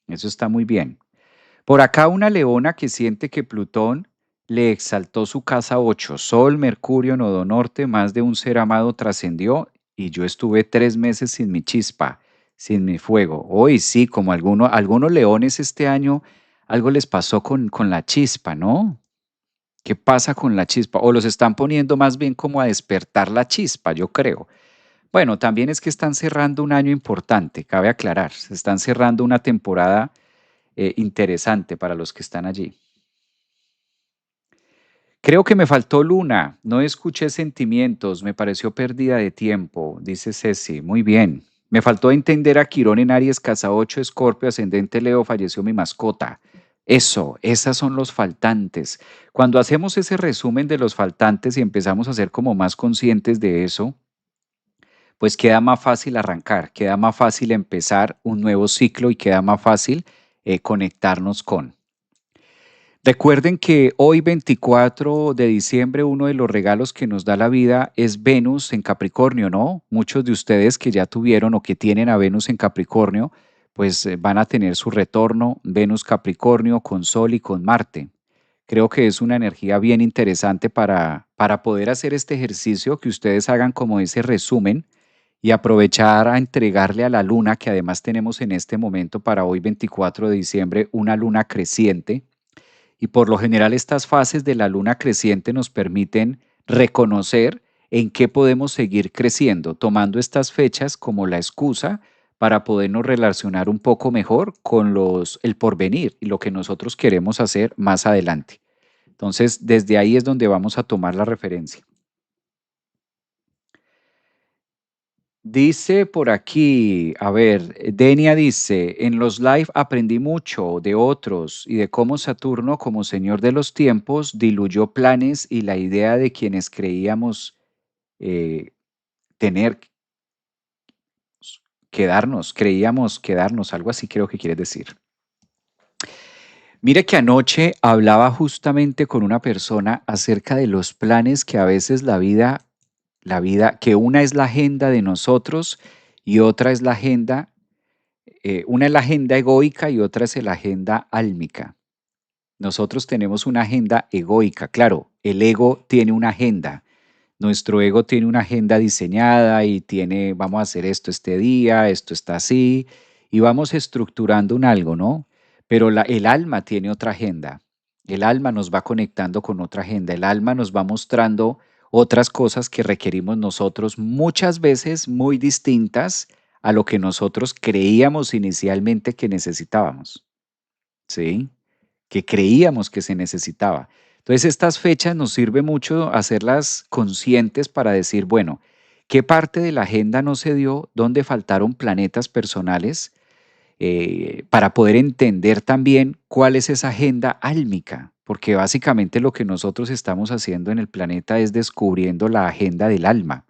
Eso está muy bien. Por acá una leona que siente que Plutón le exaltó su casa 8, Sol, Mercurio, Nodo Norte, más de un ser amado trascendió y yo estuve 3 meses sin mi chispa, sin mi fuego. Hoy sí, como algunos leones este año, algo les pasó con la chispa, ¿no? ¿Qué pasa con la chispa? O los están poniendo más bien como a despertar la chispa, yo creo. Bueno, también es que están cerrando un año importante, cabe aclarar. Se están cerrando una temporada interesante para los que están allí. Creo que me faltó Luna, no escuché sentimientos, me pareció pérdida de tiempo, dice Ceci. Muy bien. Me faltó entender a Quirón en Aries, Casa 8, Escorpio, Ascendente Leo, falleció mi mascota. Eso, esas son los faltantes. Cuando hacemos ese resumen de los faltantes y empezamos a ser como más conscientes de eso, pues queda más fácil arrancar, queda más fácil empezar un nuevo ciclo y queda más fácil conectarnos con. Recuerden que hoy 24 de diciembre uno de los regalos que nos da la vida es Venus en Capricornio, ¿no? Muchos de ustedes que ya tuvieron o que tienen a Venus en Capricornio, pues van a tener su retorno Venus Capricornio con Sol y con Marte. Creo que es una energía bien interesante para poder hacer este ejercicio, que ustedes hagan como ese resumen y aprovechar a entregarle a la luna, que además tenemos en este momento para hoy 24 de diciembre una luna creciente y por lo general estas fases de la luna creciente nos permiten reconocer en qué podemos seguir creciendo, tomando estas fechas como la excusa para podernos relacionar un poco mejor con el porvenir y lo que nosotros queremos hacer más adelante. Entonces, desde ahí es donde vamos a tomar la referencia. Dice por aquí, a ver, Denia dice, en los live aprendí mucho de otros y de cómo Saturno, como señor de los tiempos, diluyó planes y la idea de quienes creíamos eh, tener, creíamos quedarnos, algo así creo que quieres decir. Mire que anoche hablaba justamente con una persona acerca de los planes que a veces que una es la agenda de nosotros y otra es la agenda. Una es la agenda egoica y otra es la agenda álmica. Nosotros tenemos una agenda egoica, claro, el ego tiene una agenda. Nuestro ego tiene una agenda diseñada y tiene, vamos a hacer esto este día, esto está así, y vamos estructurando un algo, ¿no? Pero el alma tiene otra agenda. El alma nos va conectando con otra agenda. El alma nos va mostrando otras cosas que requerimos nosotros, muchas veces muy distintas a lo que nosotros creíamos inicialmente que necesitábamos, ¿sí? Que creíamos que se necesitaba. Entonces, estas fechas nos sirve mucho hacerlas conscientes para decir, bueno, ¿qué parte de la agenda no se dio? ¿Dónde faltaron planetas personales? Para poder entender también cuál es esa agenda álmica, porque básicamente lo que nosotros estamos haciendo en el planeta es descubriendo la agenda del alma.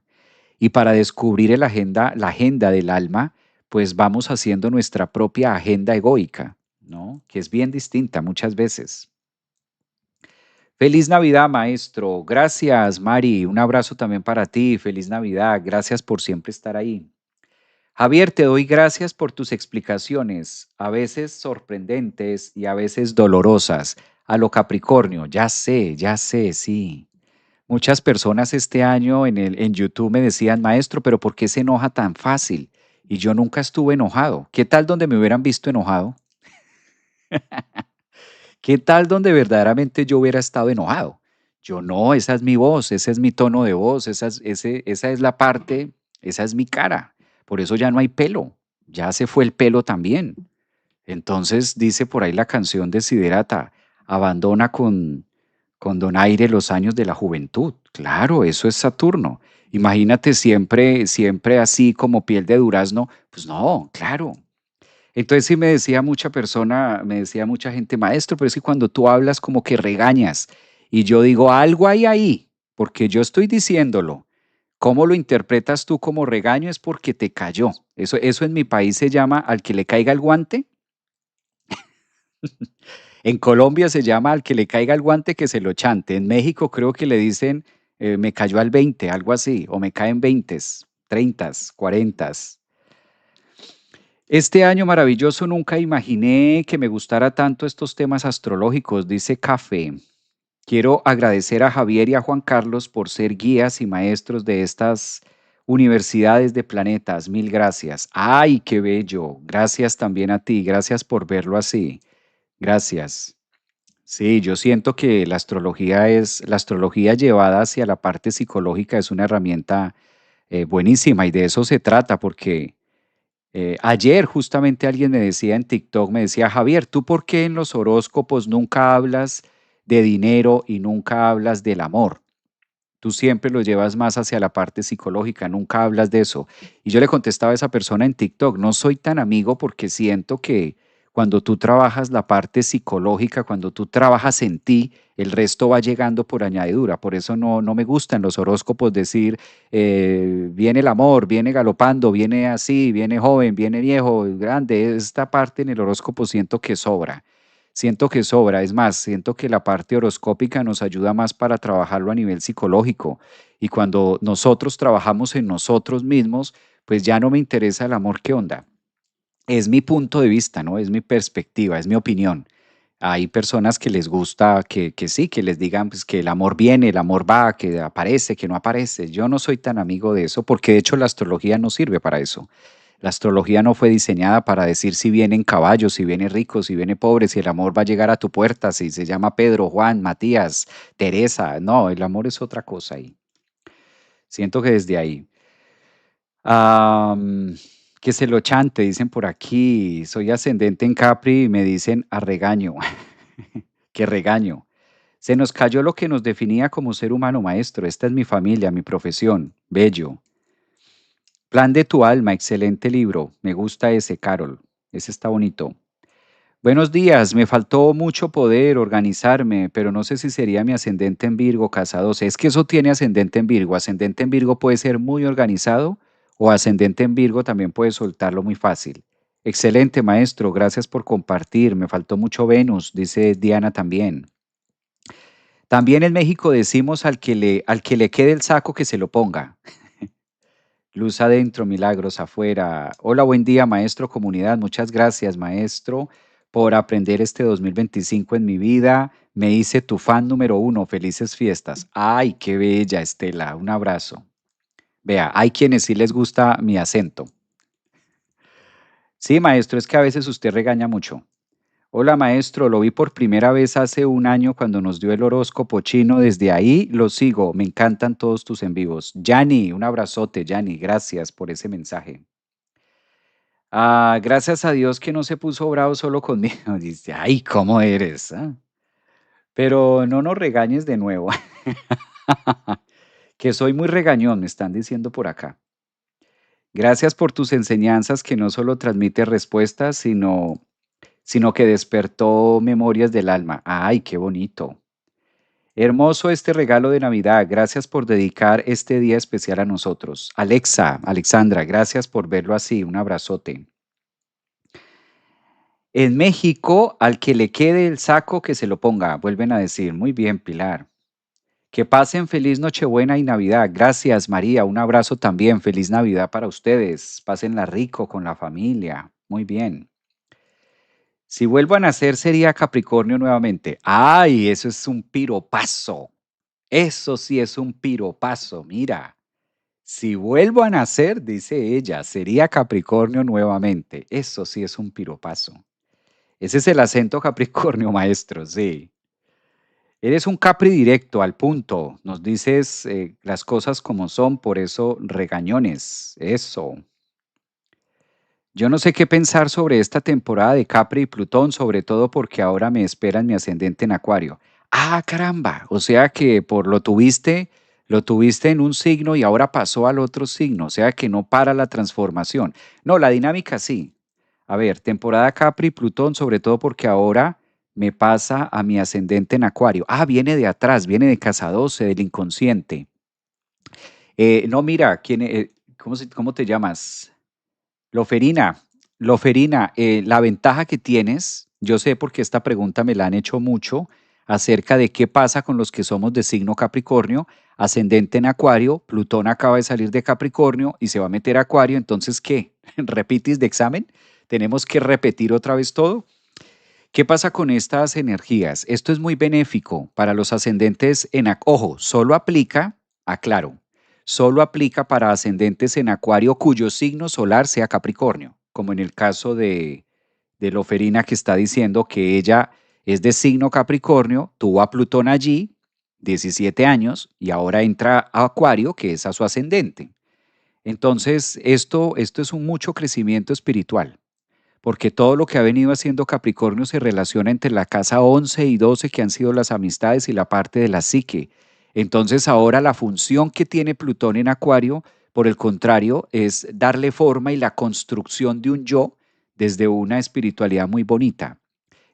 Y para descubrir la agenda del alma, pues vamos haciendo nuestra propia agenda egoica, ¿no? Que es bien distinta muchas veces. Feliz Navidad, maestro. Gracias, Mari. Un abrazo también para ti. Feliz Navidad. Gracias por siempre estar ahí. Javier, te doy gracias por tus explicaciones, a veces sorprendentes y a veces dolorosas. A lo Capricornio, ya sé, sí. Muchas personas este año en YouTube me decían, maestro, pero ¿por qué se enoja tan fácil? Y yo nunca estuve enojado. ¿Qué tal donde me hubieran visto enojado? ¿Qué tal donde verdaderamente yo hubiera estado enojado? Yo no, esa es mi voz, ese es mi tono de voz, esa es la parte, esa es mi cara. Por eso ya no hay pelo, ya se fue el pelo también. Entonces dice por ahí la canción de Siderata, abandona con donaire los años de la juventud. Claro, eso es Saturno. Imagínate siempre, siempre así como piel de durazno. Pues no, claro. Entonces sí me decía mucha gente, maestro, pero es que cuando tú hablas como que regañas. Y yo digo, algo hay ahí, porque yo estoy diciéndolo. ¿Cómo lo interpretas tú como regaño? Es porque te cayó. Eso en mi país se llama al que le caiga el guante. En Colombia se llama al que le caiga el guante que se lo chante. En México creo que le dicen me cayó al 20, algo así, o me caen 20, 30, 40. Este año maravilloso nunca imaginé que me gustara tanto estos temas astrológicos, dice Café. Quiero agradecer a Javier y a Juan Carlos por ser guías y maestros de estas universidades de planetas. Mil gracias. ¡Ay, qué bello! Gracias también a ti. Gracias por verlo así. Gracias. Sí, yo siento que la astrología llevada hacia la parte psicológica es una herramienta buenísima y de eso se trata porque ayer justamente alguien me decía en TikTok, me decía, Javier, ¿tú por qué en los horóscopos nunca hablas de dinero y nunca hablas del amor? Tú siempre lo llevas más hacia la parte psicológica, nunca hablas de eso. Y yo le contestaba a esa persona en TikTok, no soy tan amigo porque siento que cuando tú trabajas la parte psicológica, cuando tú trabajas en ti, el resto va llegando por añadidura. Por eso no me gustan los horóscopos decir, viene el amor, viene galopando, viene así, viene joven, viene viejo, grande. Esta parte en el horóscopo siento que sobra. Siento que sobra, es más, siento que la parte horoscópica nos ayuda más para trabajarlo a nivel psicológico. Y cuando nosotros trabajamos en nosotros mismos, pues ya no me interesa el amor, ¿qué onda? Es mi punto de vista, ¿no? Es mi perspectiva, es mi opinión. Hay personas que les gusta que sí, que les digan pues, que el amor viene, el amor va, que aparece, que no aparece. Yo no soy tan amigo de eso porque de hecho la astrología no sirve para eso. La astrología no fue diseñada para decir si vienen caballos, si viene rico, si viene pobre, si el amor va a llegar a tu puerta, si se llama Pedro, Juan, Matías, Teresa. No, el amor es otra cosa ahí. Siento que desde ahí. Am, que se lo chante, dicen por aquí. Soy ascendente en Capri y me dicen a regaño. Qué regaño. Se nos cayó lo que nos definía como ser humano, maestro. Esta es mi familia, mi profesión. Bello. Plan de tu alma, excelente libro. Me gusta ese, Carol. Ese está bonito. Buenos días, me faltó mucho poder organizarme, pero no sé si sería mi ascendente en Virgo, casa 12. Es que eso tiene ascendente en Virgo. Ascendente en Virgo puede ser muy organizado o ascendente en Virgo también puede soltarlo muy fácil. Excelente, maestro, gracias por compartir. Me faltó mucho Venus, dice Diana también. También en México decimos al que le quede el saco que se lo ponga. Luz adentro, milagros afuera. Hola, buen día, maestro, comunidad. Muchas gracias, maestro, por aprender este 2025 en mi vida. Me hice tu fan número uno. Felices fiestas. Ay, qué bella, Estela. Un abrazo. Vea, hay quienes sí les gusta mi acento. Sí, maestro, es que a veces usted regaña mucho. Hola, maestro, lo vi por primera vez hace un año cuando nos dio el horóscopo chino. Desde ahí lo sigo. Me encantan todos tus en vivos. Yanni, un abrazote, Yanni. Gracias por ese mensaje. Gracias a Dios que no se puso bravo solo conmigo. Dice, ay, ¿cómo eres? Pero no nos regañes de nuevo. Que soy muy regañón, me están diciendo por acá. Gracias por tus enseñanzas que no solo transmite respuestas, sino que despertó memorias del alma. Ay, qué bonito. Hermoso este regalo de Navidad. Gracias por dedicar este día especial a nosotros. Alexa, Alexandra, gracias por verlo así. Un abrazote. En México, al que le quede el saco, que se lo ponga, vuelven a decir. Muy bien, Pilar. Que pasen feliz Nochebuena y Navidad. Gracias, María. Un abrazo también. Feliz Navidad para ustedes. Pásenla rico con la familia. Muy bien. Si vuelvo a nacer, sería Capricornio nuevamente. ¡Ay! Eso es un piropazo. Eso sí es un piropazo. Mira. Si vuelvo a nacer, dice ella, sería Capricornio nuevamente. Eso sí es un piropazo. Ese es el acento Capricornio, maestro, sí. Eres un Capri directo, al punto. Nos dices las cosas como son, por eso regañones. Eso. Yo no sé qué pensar sobre esta temporada de Capri y Plutón, sobre todo porque ahora me espera mi ascendente en Acuario. Ah, caramba. O sea que por lo tuviste, Lo tuviste en un signo y ahora pasó al otro signo, o sea que no para la transformación. No, la dinámica sí. A ver, temporada Capri, Plutón, sobre todo porque ahora me pasa a mi ascendente en Acuario. Ah, viene de atrás, viene de casa 12, del inconsciente. No, mira, ¿cómo te llamas? Loferina, Loferina, la ventaja que tienes, yo sé porque esta pregunta me la han hecho mucho acerca de qué pasa con los que somos de signo Capricornio, ascendente en Acuario, Plutón acaba de salir de Capricornio y se va a meter a Acuario, entonces ¿qué? ¿Repites de examen? ¿Tenemos que repetir otra vez todo? ¿Qué pasa con estas energías? Esto es muy benéfico para los ascendentes ojo, solo aplica, aclaro, solo aplica para ascendentes en Acuario cuyo signo solar sea Capricornio, como en el caso de Loferina que está diciendo que ella es de signo Capricornio, tuvo a Plutón allí, 17 años, y ahora entra a Acuario, que es a su ascendente. Entonces, esto es un mucho crecimiento espiritual porque todo lo que ha venido haciendo Capricornio se relaciona entre la casa 11 y 12, que han sido las amistades, y la parte de la psique. Entonces ahora la función que tiene Plutón en Acuario, por el contrario, es darle forma y la construcción de un yo desde una espiritualidad muy bonita.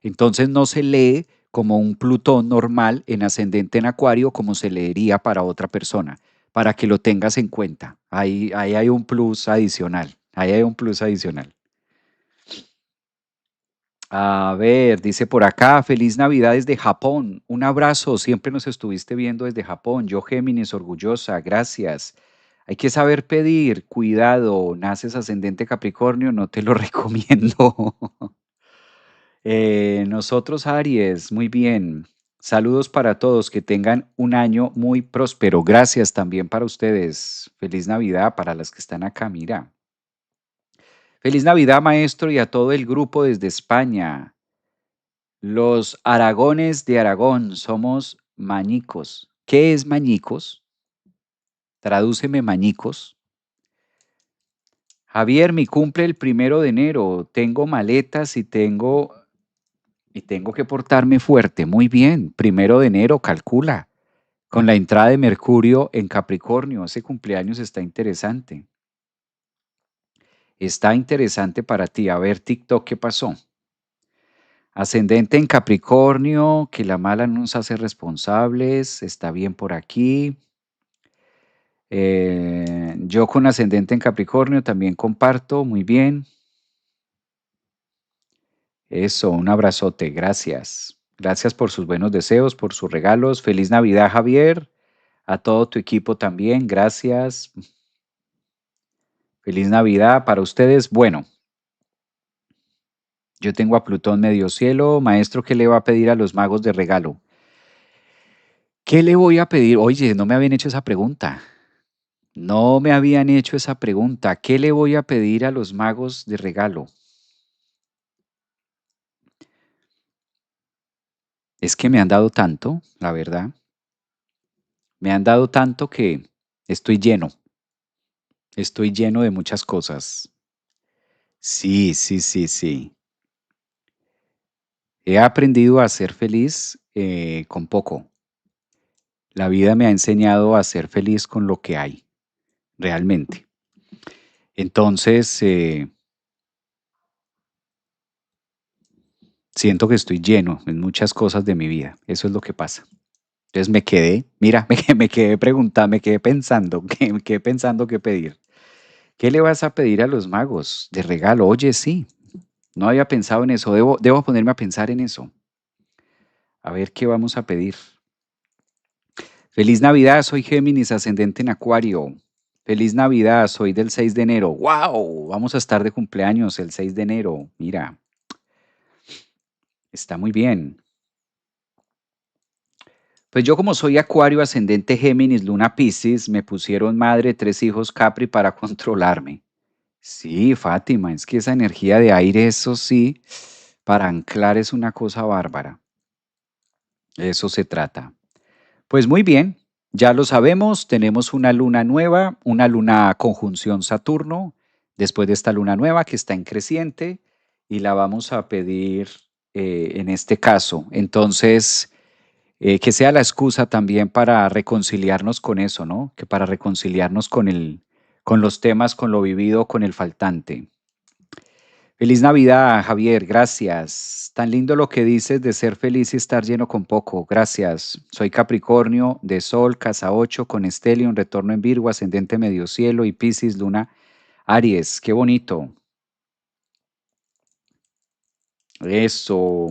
Entonces no se lee como un Plutón normal en ascendente en Acuario como se leería para otra persona, para que lo tengas en cuenta. Ahí hay un plus adicional. Ahí hay un plus adicional. A ver, dice por acá, feliz Navidad desde Japón. Un abrazo, siempre nos estuviste viendo desde Japón. Yo, Géminis, orgullosa, gracias. Hay que saber pedir, cuidado, naces ascendente Capricornio, no te lo recomiendo. Nosotros, Aries, muy bien. Saludos para todos, que tengan un año muy próspero. Gracias también para ustedes. Feliz Navidad para las que están acá, mira. Feliz Navidad, maestro, y a todo el grupo desde España. Los Aragones de Aragón somos mañicos. ¿Qué es mañicos? Tradúceme mañicos. Javier, mi cumple el 1 de enero. Tengo maletas y tengo que portarme fuerte. Muy bien, 1 de enero, calcula. Con la entrada de Mercurio en Capricornio, ese cumpleaños está interesante. Está interesante para ti. A ver, TikTok, ¿qué pasó? Ascendente en Capricornio, que la mala no nos hace responsables. Está bien por aquí. Yo con ascendente en Capricornio también comparto, muy bien. Eso, un abrazote, gracias. Gracias por sus buenos deseos, por sus regalos. Feliz Navidad, Javier. A todo tu equipo también, gracias. Feliz Navidad para ustedes. Bueno, yo tengo a Plutón medio cielo. Maestro, ¿qué le va a pedir a los magos de regalo? ¿Qué le voy a pedir? Oye, no me habían hecho esa pregunta. No me habían hecho esa pregunta. ¿Qué le voy a pedir a los magos de regalo? Es que me han dado tanto, la verdad. Me han dado tanto que estoy lleno. Estoy lleno de muchas cosas. Sí, sí, sí, sí. He aprendido a ser feliz con poco. La vida me ha enseñado a ser feliz con lo que hay, realmente. Entonces, siento que estoy lleno en muchas cosas de mi vida. Eso es lo que pasa. Entonces me quedé, mira, me quedé preguntando, me quedé pensando, me quedé pensando qué pedir. ¿Qué le vas a pedir a los magos de regalo? Oye, sí, no había pensado en eso. Debo ponerme a pensar en eso. A ver qué vamos a pedir. Feliz Navidad, soy Géminis, ascendente en Acuario. Feliz Navidad, soy del 6 de enero. ¡Wow! Vamos a estar de cumpleaños el 6 de enero. Mira, está muy bien. Pues yo como soy Acuario, ascendente Géminis, Luna Piscis, me pusieron madre, 3 hijos Capri para controlarme. Sí, Fátima, es que esa energía de aire, eso sí, para anclar es una cosa bárbara. Eso se trata. Pues muy bien, ya lo sabemos, tenemos una luna nueva, una luna conjunción Saturno, después de esta luna nueva que está en creciente y la vamos a pedir en este caso. Entonces, Que sea la excusa también para reconciliarnos con eso, ¿no? Que para reconciliarnos con los temas, con lo vivido, con el faltante. Feliz Navidad, Javier, gracias. Tan lindo lo que dices de ser feliz y estar lleno con poco, gracias. Soy Capricornio, de Sol, Casa 8, con Estelion, retorno en Virgo, ascendente medio cielo y Piscis, Luna, Aries. Qué bonito. Eso.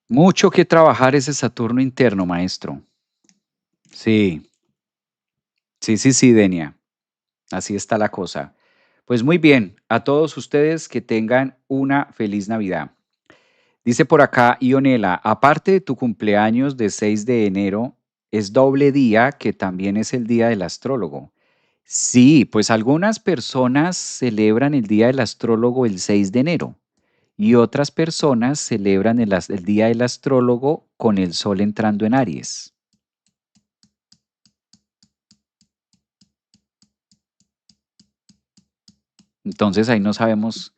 Mucho que trabajar ese Saturno interno, maestro. Sí, sí, Denia. Así está la cosa. Pues muy bien, a todos ustedes que tengan una feliz Navidad. Dice por acá Ionela, aparte de tu cumpleaños de 6 de enero, es doble día que también es el día del astrólogo. Sí, pues algunas personas celebran el día del astrólogo el 6 de enero y otras personas celebran el día del astrólogo con el sol entrando en Aries. Entonces ahí no sabemos.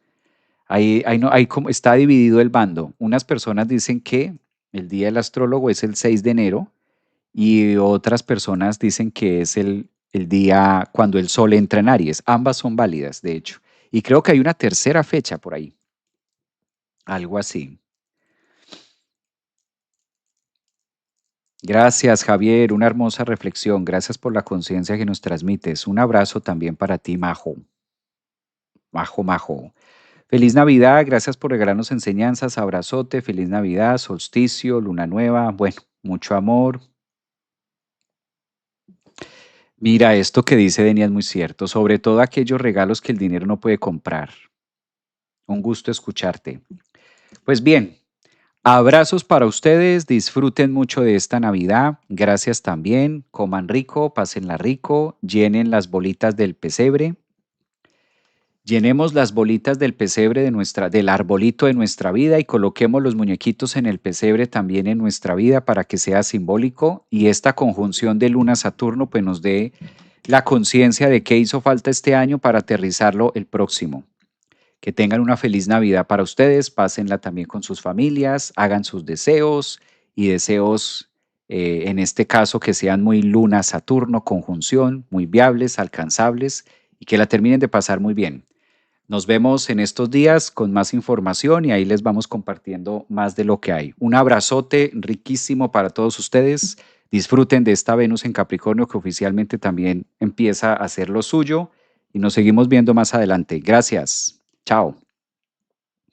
Ahí no, ahí como está dividido el bando. Unas personas dicen que el día del astrólogo es el 6 de enero y otras personas dicen que es el día cuando el sol entra en Aries. Ambas son válidas, de hecho. Y creo que hay una tercera fecha por ahí, algo así. Gracias, Javier. Una hermosa reflexión. Gracias por la conciencia que nos transmites. Un abrazo también para ti, Majo. Majo, Majo. Feliz Navidad, gracias por regalarnos enseñanzas, abrazote, feliz Navidad, solsticio, luna nueva, bueno, mucho amor. Mira, esto que dice Denia es muy cierto, sobre todo aquellos regalos que el dinero no puede comprar. Un gusto escucharte. Pues bien, abrazos para ustedes, disfruten mucho de esta Navidad, gracias también, coman rico, pásenla rico, llenen las bolitas del pesebre. Llenemos las bolitas del pesebre del arbolito de nuestra vida y coloquemos los muñequitos en el pesebre también en nuestra vida para que sea simbólico y esta conjunción de Luna-Saturno pues nos dé la conciencia de qué hizo falta este año para aterrizarlo el próximo. Que tengan una feliz Navidad para ustedes, pásenla también con sus familias, hagan sus deseos y deseos, en este caso, que sean muy Luna-Saturno, conjunción, muy viables, alcanzables y que la terminen de pasar muy bien. Nos vemos en estos días con más información y ahí les vamos compartiendo más de lo que hay. Un abrazote riquísimo para todos ustedes. Disfruten de esta Venus en Capricornio que oficialmente también empieza a hacer lo suyo y nos seguimos viendo más adelante. Gracias. Chao.